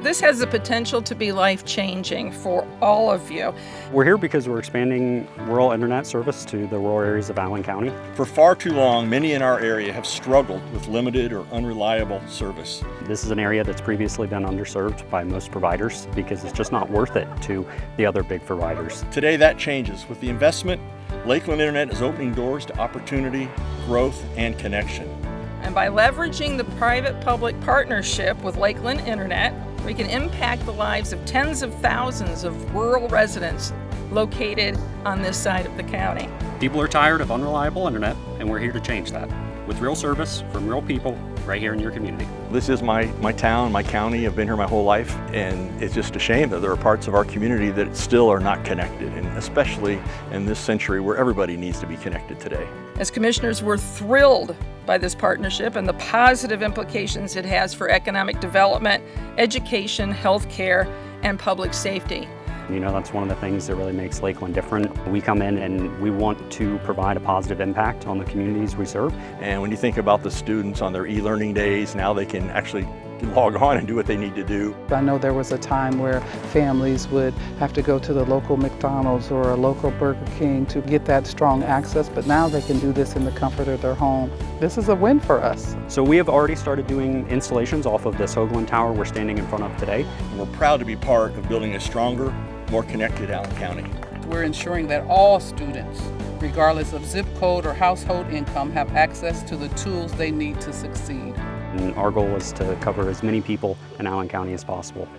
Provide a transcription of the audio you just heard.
This has the potential to be life-changing for all of you. We're here because we're expanding rural internet service to the rural areas of Allen County. For far too long, many in our area have struggled with limited or unreliable service. This is an area that's previously been underserved by most providers because it's just not worth it to the other big providers. Today that changes. With the investment, Lakeland Internet is opening doors to opportunity, growth, and connection. And by leveraging the private-public partnership with Lakeland Internet, we can impact the lives of tens of thousands of rural residents located on this side of the county. People are tired of unreliable internet, and we're here to change that with real service from real people right here in your community. This is my town, my county. I've been here my whole life, and it's just a shame that there are parts of our community that still are not connected, and especially in this century where everybody needs to be connected today. As commissioners, we're thrilled by this partnership and the positive implications it has for economic development, education, healthcare, and public safety. You know, that's one of the things that really makes Lakeland different. We come in and we want to provide a positive impact on the communities we serve. And when you think about the students on their e-learning days, now they can actually log on and do what they need to do. I know there was a time where families would have to go to the local McDonald's or a local Burger King to get that strong access, but now they can do this in the comfort of their home. This is a win for us. So we have already started doing installations off of this Hoagland Tower we're standing in front of today. And we're proud to be part of building a stronger, more connected Allen County. We're ensuring that all students, regardless of zip code or household income, have access to the tools they need to succeed. And our goal is to cover as many people in Allen County as possible.